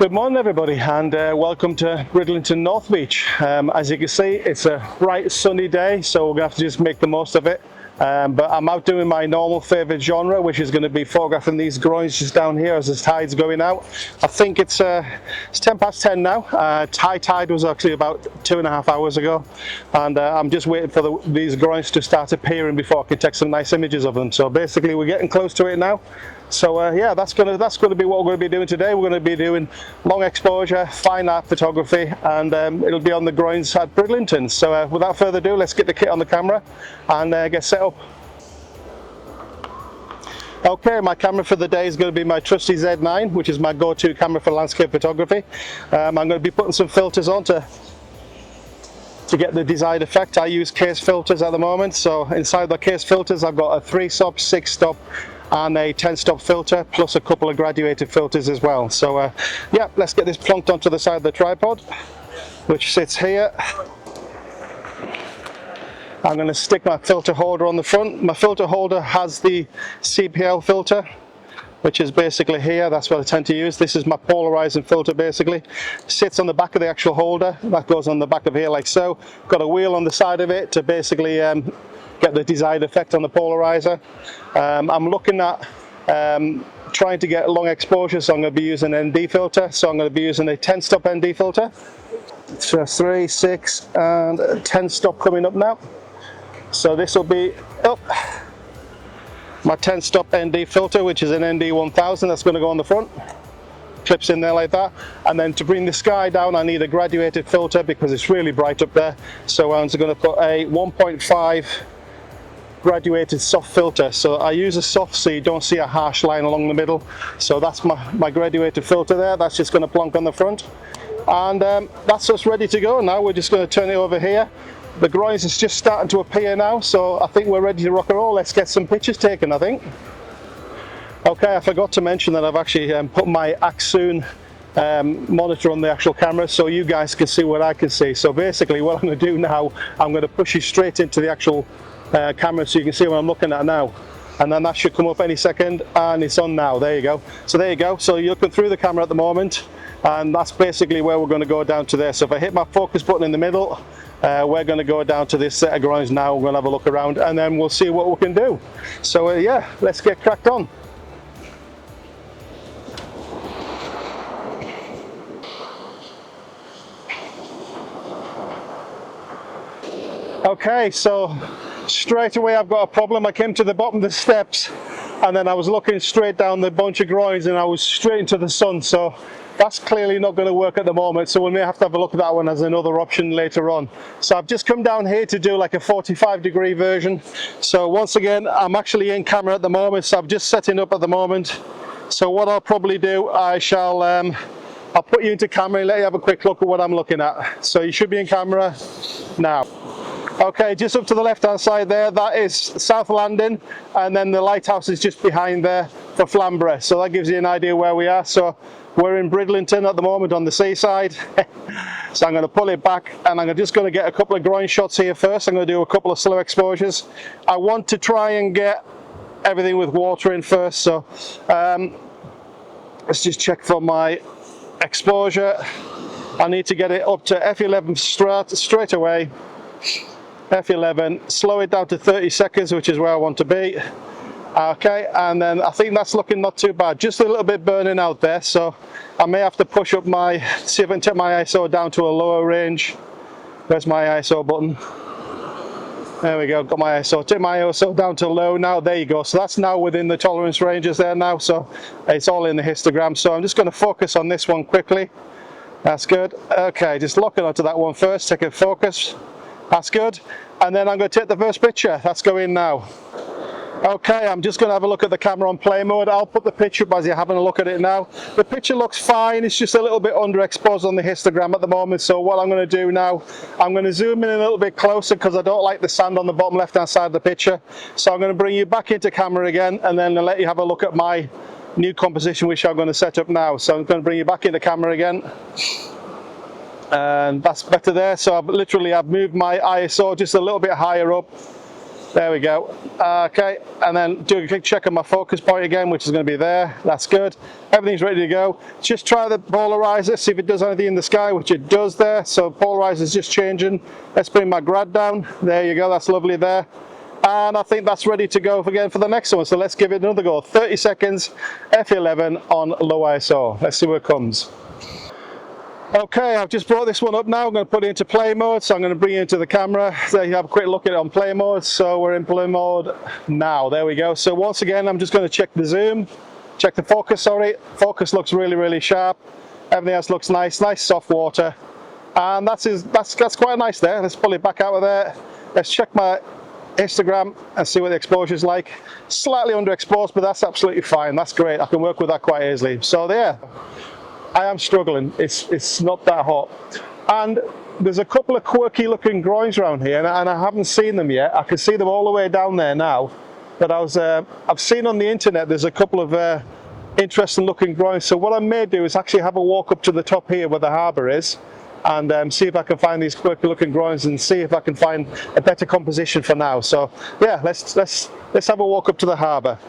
Good morning everybody, and welcome to Bridlington North Beach. As you can see, it's a bright sunny day, so we're going to have to just make the most of it. But I'm out doing my normal favourite genre, which is going to be photographing these groins just down here as the tide's going out. I think it's 10 past 10 now. High tide was actually about 2.5 hours ago, and I'm just waiting for these groins to start appearing before I can take some nice images of them. So basically we're getting close to it now. So yeah, that's going to be what we're going to be doing today. We're going to be doing long exposure, fine art photography, and it'll be on the groins at Bridlington. So without further ado, let's get the kit on the camera and get set up. Okay, my camera for the day is going to be my trusty Z9, which is my go-to camera for landscape photography. I'm going to be putting some filters on to get the desired effect. I use Kase filters at the moment. So inside the Kase filters, I've got a 3-stop, 6-stop, and a 10-stop filter, plus a couple of graduated filters as well. So yeah, let's get this plonked onto the side of the tripod, which sits here. I'm going to stick my filter holder on the front. My filter holder has the CPL filter, which is basically here. That's what I tend to use. This is my polarizing filter basically. Sits on the back of the actual holder. That goes on the back of here like so. Got a wheel on the side of it to basically get the desired effect on the polarizer. I'm looking at trying to get long exposure, so I'm going to be using an ND filter. So I'm going to be using a 10-stop ND filter. So 3, 6 and 10-stop coming up now. So this will be my 10-stop ND filter, which is an ND 1000. That's going to go on the front. Clips in there like that. And then to bring the sky down, I need a graduated filter because it's really bright up there. So I'm just going to put a 1.5 graduated soft filter. So I use a soft so you don't see a harsh line along the middle. So that's my graduated filter there. That's just going to plonk on the front, and that's us ready to go. Now we're just going to turn it over here. The groins is just starting to appear now, so I think we're ready to rock and roll. Let's get some pictures taken, I think. Okay, I forgot to mention that I've actually put my Accsoon monitor on the actual camera so you guys can see what I can see. So basically what I'm going to do now, I'm going to push you straight into the actual camera so you can see what I'm looking at now, and then that should come up any second, and it's on now. There you go. So there you go. So you're looking through the camera at the moment, and that's basically where we're going to go down to there. So if I hit my focus button in the middle, we're going to go down to this set of groins now. We're going to have a look around and then we'll see what we can do. So yeah, let's get cracked on. Okay, so straight away I've got a problem. I came to the bottom of the steps and then I was looking straight down the bunch of groins and I was straight into the sun, so that's clearly not going to work at the moment, so we may have to have a look at that one as another option later on. So I've just come down here to do like a 45-degree version. So once again, I'm actually in camera at the moment, so I'm just setting up at the moment. So what I'll probably do, I'll put you into camera and let you have a quick look at what I'm looking at. So you should be in camera now. Okay, just up to the left hand side there, that is South Landing, and then the lighthouse is just behind there for Fibre. So that gives you an idea where we are. So we're in Bridlington at the moment on the seaside. So I'm going to pull it back and I'm just going to get a couple of groin shots here first. I'm going to do a couple of slow exposures. I want to try and get everything with water in first. So let's just check for my exposure. I need to get it up to F11 straight away. F11, slow it down to 30 seconds, which is where I want to be. Okay, and then I think that's looking not too bad, just a little bit burning out there, so I may have to push up see if I can take my ISO down to a lower range. Where's my ISO button? There we go, got my ISO. Take my ISO down to low now. There you go. So that's now within the tolerance ranges there now, so it's all in the histogram. So I'm just going to focus on this one quickly. That's good. Okay, just locking onto that one first, take a focus. That's good, and then I'm going to take the first picture. That's going now. Okay, I'm just going to have a look at the camera on play mode. I'll put the picture up as you're having a look at it now. The picture looks fine, it's just a little bit underexposed on the histogram at the moment. So what I'm going to do now, I'm going to zoom in a little bit closer because I don't like the sand on the bottom left hand side of the picture. So I'm going to bring you back into camera again and then let you have a look at my new composition which I'm going to set up now. So I'm going to bring you back into camera again. And that's better there. So I've moved my ISO just a little bit higher up. There we go. Okay, and then do a quick check on my focus point again, which is going to be there. That's good. Everything's ready to go. Just try the polarizer, see if it does anything in the sky, which it does there. So polarizer is just changing. Let's bring my grad down. There you go. That's lovely there. And I think that's ready to go again for the next one. So let's give it another go. 30 seconds, f11 on low ISO. Let's see where it comes. Okay, I've just brought this one up now. I'm going to put it into play mode, so I'm going to bring it into the camera. So you have a quick look at it on play mode. So we're in play mode now. There we go. So once again, I'm just going to check the zoom, check the focus, sorry. Focus looks really, really sharp. Everything else looks nice, nice soft water. And that's quite nice there. Let's pull it back out of there. Let's check my histogram and see what the exposure is like. Slightly underexposed, but that's absolutely fine. That's great. I can work with that quite easily. So there. I am struggling, it's not that hot. And there's a couple of quirky looking groins around here, and I haven't seen them yet. I can see them all the way down there now. But I've seen on the internet there's a couple of interesting looking groins. So what I may do is actually have a walk up to the top here where the harbour is, and see if I can find these quirky looking groins and see if I can find a better composition for now. So yeah, let's have a walk up to the harbour.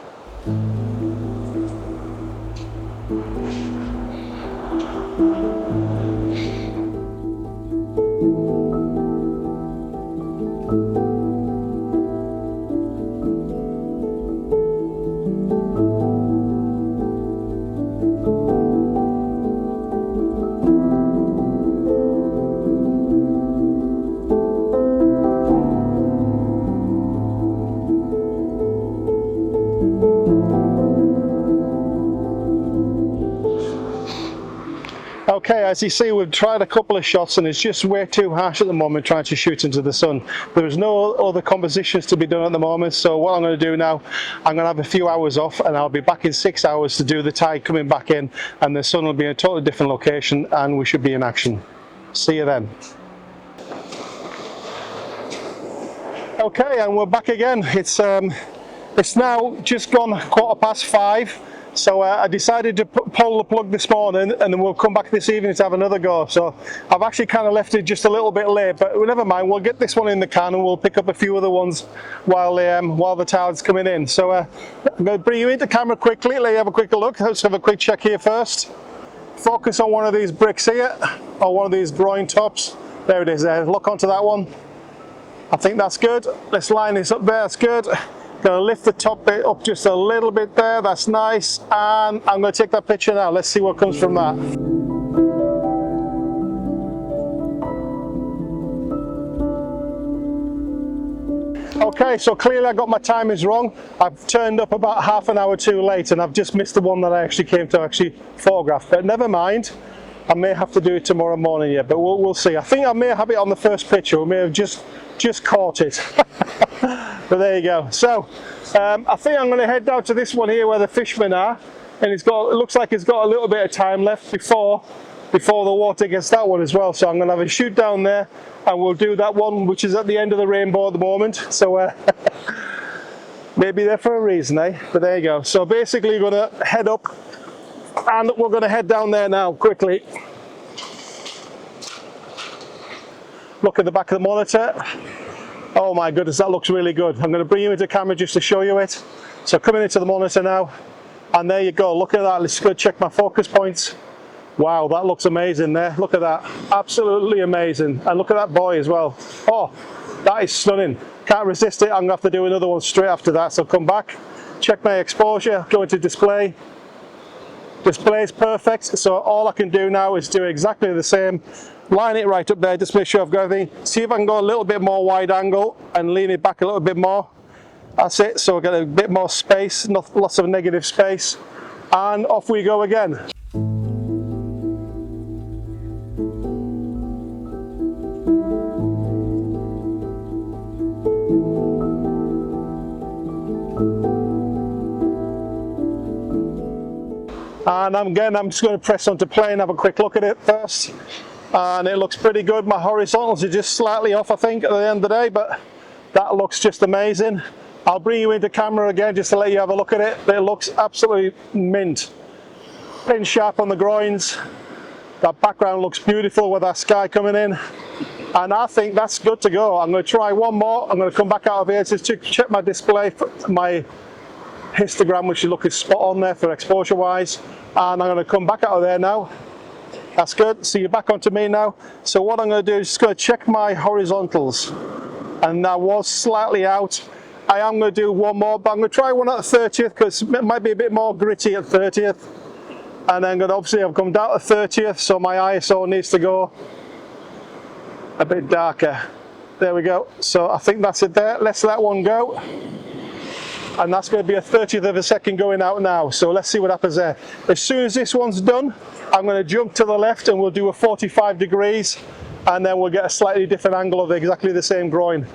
Okay, as you see, we've tried a couple of shots and it's just way too harsh at the moment trying to shoot into the sun. There is no other compositions to be done at the moment, so what I'm going to do now, I'm going to have a few hours off and I'll be back in 6 hours to do the tide coming back in, and the sun will be in a totally different location and we should be in action. See you then. Okay, and we're back again. It's now just gone 5:15. So I decided to pull the plug this morning, and then we'll come back this evening to have another go. So I've actually kind of left it just a little bit late, but never mind, we'll get this one in the can and we'll pick up a few other ones while the tide's coming in. So I'm going to bring you into camera quickly, let you have a quick look. Let's have a quick check here first. Focus on one of these bricks here, or one of these groin tops. There it is there, look onto that one. I think that's good. Let's line this up there, that's good. Going to lift the top bit up just a little bit there, that's nice, and I'm going to take that picture now. Let's see what comes from that. Okay, so clearly I got my timings wrong. I've turned up about half an hour too late and I've just missed the one that I actually came to photograph, but never mind. I may have to do it tomorrow morning yet, but we'll see. I think I may have it on the first picture, we may have just caught it. But there you go. So I think I'm going to head down to this one here where the fishermen are, and it looks like it's got a little bit of time left before the water gets that one as well. So I'm going to have a shoot down there and we'll do that one, which is at the end of the rainbow at the moment. So maybe there for a reason, eh? But there you go. So basically we're going to head up and we're going to head down there now quickly. Look at the back of the monitor. Oh my goodness, that looks really good. I'm going to bring you into camera just to show you it. So coming into the monitor now, and there you go. Look at that. Let's go check my focus points. Wow, that looks amazing there. Look at that. Absolutely amazing. And look at that buoy as well. Oh, that is stunning. Can't resist it. I'm going to have to do another one straight after that. So come back, check my exposure, go into display. Display is perfect. So all I can do now is do exactly the same. Line it right up there, just make sure I've got everything. See if I can go a little bit more wide angle and lean it back a little bit more. That's it, so we've got a bit more space, not lots of negative space. And off we go again. And I'm just going to press onto play and have a quick look at it first. And it looks pretty good. My horizontals are just slightly off, I think, at the end of the day, but that looks just amazing. I'll bring you into camera again just to let you have a look at it, but it looks absolutely mint. Pin sharp on the groins. That background looks beautiful with that sky coming in. And I think that's good to go. I'm going to try one more. I'm going to come back out of here to check my display, my histogram, which is looking spot on there for exposure wise. And I'm going to come back out of there now. That's good. So you're back onto me now. So what I'm going to do is just going to check my horizontals. And that was slightly out. I am going to do one more, but I'm going to try one at the 30th because it might be a bit more gritty at 30th. And then obviously I've come down to 30th, so my ISO needs to go a bit darker. There we go. So I think that's it there. Let's let one go. And that's going to be a 30th of a second going out now. So let's see what happens there. As soon as this one's done, I'm going to jump to the left and we'll do a 45 degrees. And then we'll get a slightly different angle of exactly the same groin.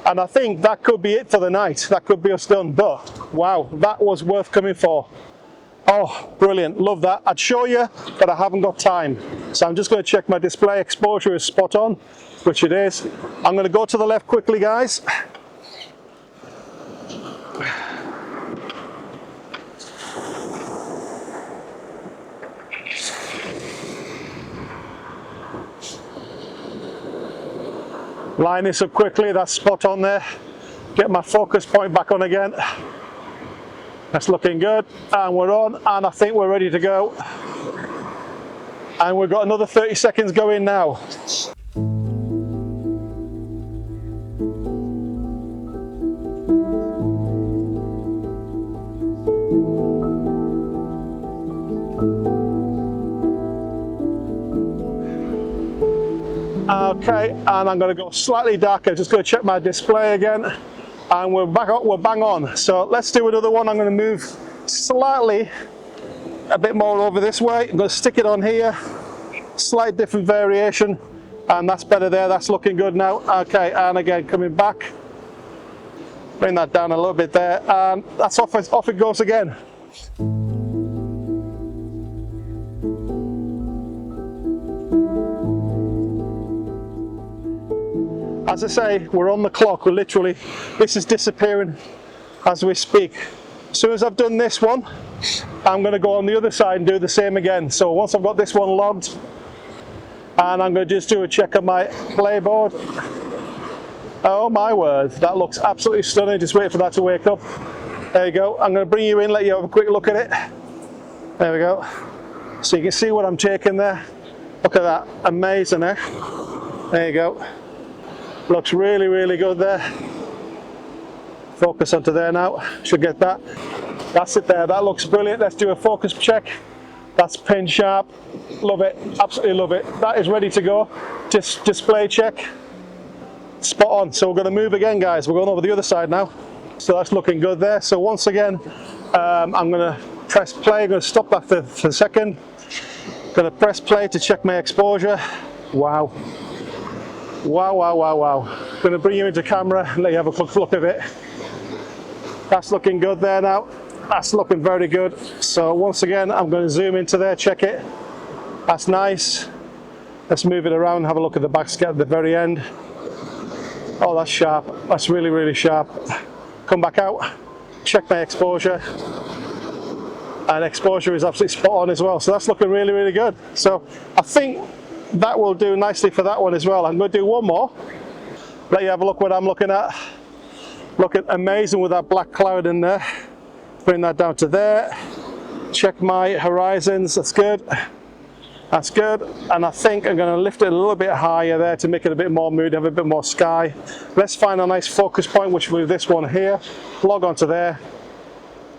And I think that could be it for the night. That could be us done. But wow, that was worth coming for. Oh, brilliant. Love that. I'd show you, but I haven't got time. So I'm just going to check my display. Exposure is spot on, which it is. I'm going to go to the left quickly, guys. Line this up quickly, that's spot on there. Get my focus point back on again. That's looking good, and we're on, and I think we're ready to go. And we've got another 30 seconds going now. Okay, and I'm going to go slightly darker, just going to check my display again, and we're back up, we're bang on. So let's do another one. I'm going to move slightly a bit more over this way. I'm going to stick it on here, slight different variation, and that's better there. That's looking good now. Okay, and again coming back, bring that down a little bit there, and that's off it goes again. As I say, we're on the clock. We're literally, this is disappearing as we speak. As soon as I've done this one, I'm going to go on the other side and do the same again. So once I've got this one logged, and I'm going to just do a check on my playboard. Oh my word, that looks absolutely stunning. Just wait for that to wake up. There you go. I'm going to bring you in, let you have a quick look at it. There we go. So you can see what I'm taking there. Look at that, amazing, eh? There you go. Looks really, really good there. Focus onto there now. Should get that. That's it there. That looks brilliant. Let's do a focus check. That's pin sharp. Love it. Absolutely love it. That is ready to go. Just display check. Spot on. So we're going to move again, guys. We're going over the other side now. So that's looking good there. So once again, I'm going to press play. I'm going to stop that for a second. Going to press play to check my exposure. Wow. Wow, wow, wow, wow. Going to bring you into camera and let you have a quick look at it. That's looking good there now. That's looking very good. So once again, I'm going to zoom into there, check it. That's nice. Let's move it around, have a look at the back scat at the very end. Oh, that's sharp. That's really, really sharp. Come back out, check my exposure. And exposure is absolutely spot on as well. So that's looking really, really good. So I think that will do nicely for that one as well. I'm going to do one more. Let you have a look what I'm looking at. Looking amazing with that black cloud in there. Bring that down to there. Check my horizons. That's good. That's good. And I think I'm going to lift it a little bit higher there to make it a bit more moody, have a bit more sky. Let's find a nice focus point, which will be this one here. Log onto there.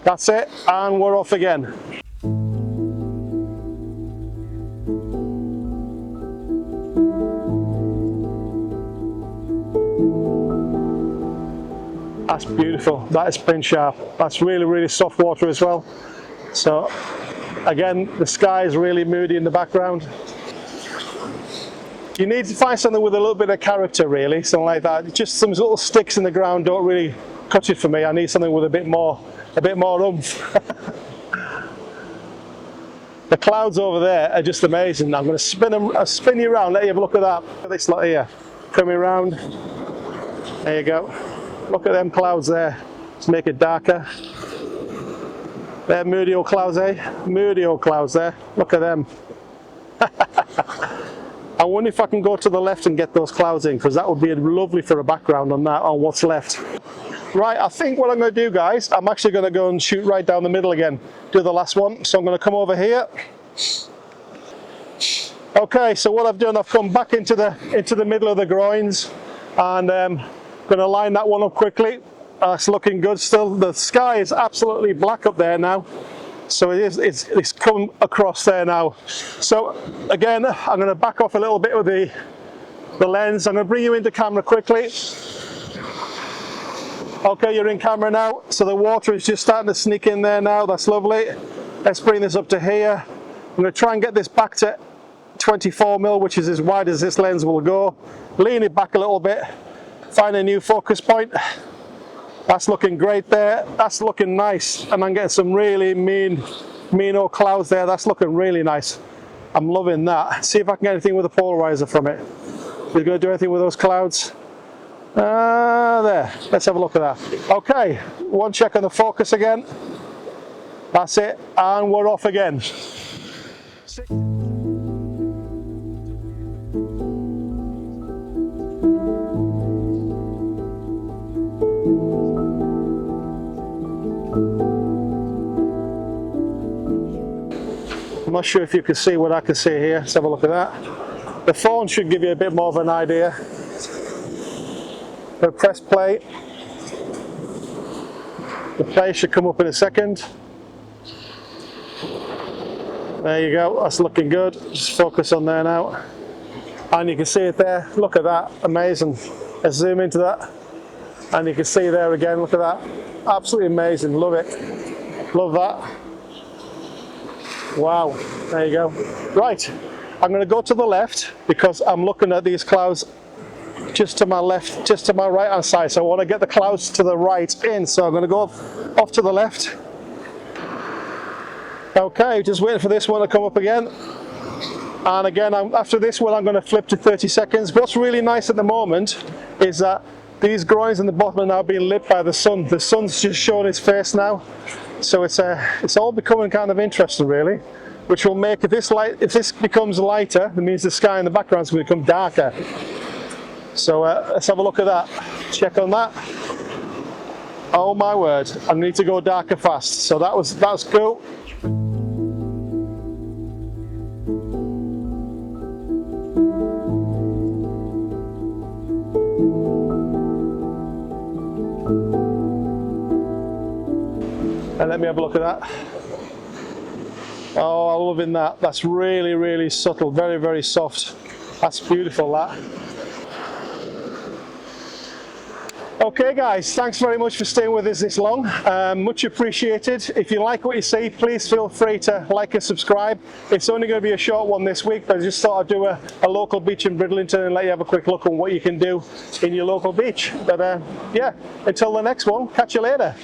That's it. And we're off again. That's beautiful. That is pin sharp. That's really, really soft water as well. So again, the sky is really moody in the background. You need to find something with a little bit of character, really, something like that. Just some little sticks in the ground don't really cut it for me. I need something with a bit more oomph. The clouds over there are just amazing. I'm going to spin you around, let you have a look at that. Look at this lot here, coming around. There you go. Look at them clouds there. Let's make it darker. They're moody old clouds, eh? Moody old clouds there. Look at them. I wonder if I can go to the left and get those clouds in, because that would be lovely for a background on that, on what's left. Right, I think what I'm going to do, guys, I'm actually going to go and shoot right down the middle again, do the last one. So I'm going to come over here. Okay, so what I've done, I've come back into the middle of the groins, and going to line that one up quickly. That's looking good still. The sky is absolutely black up there now, so it's come across there now. So again, I'm going to back off a little bit with the lens. I'm going to bring you into camera quickly. Okay, you're in camera now, so the water is just starting to sneak in there now. That's lovely. Let's bring this up to here. I'm going to try and get this back to 24mm, which is as wide as this lens will go. Lean it back a little bit, find a new focus point. That's looking great there. That's looking nice, and I'm getting some really mean old clouds there. That's looking really nice. I'm loving that. See if I can get anything with a polarizer from it. We're going to do anything with those clouds. There, let's have a look at that. Okay, one check on the focus again. That's it, and we're off again. I'm not sure if you can see what I can see here. Let's have a look at that. The phone should give you a bit more of an idea. But press play. The play should come up in a second. There you go, that's looking good. Just focus on there now. And you can see it there. Look at that, amazing. Let's zoom into that. And you can see there again, look at that. Absolutely amazing, love it. Love that. Wow, there you go. Right, I'm going to go to the left because I'm looking at these clouds just to my left, just to my right hand side. So I want to get the clouds to the right in. So I'm going to go off to the left. Okay, just waiting for this one to come up again. And again, after this one, I'm going to flip to 30 seconds. What's really nice at the moment is that these groins in the bottom are now being lit by the sun. The sun's just showing its face now. So it's all becoming kind of interesting, really, which will make, if this becomes lighter, that means the sky in the background is going to become darker. So let's have a look at that. Check on that. Oh my word! I need to go darker fast. So that's cool. And let me have a look at that. Oh, I'm loving that. That's really, really subtle, very, very soft. That's beautiful, that. Okay guys, thanks very much for staying with us this long. Much appreciated. If you like what you see, please feel free to like and subscribe. It's only going to be a short one this week, but I just thought I'd do a local beach in Bridlington and let you have a quick look on what you can do in your local beach. But yeah, until the next one, catch you later.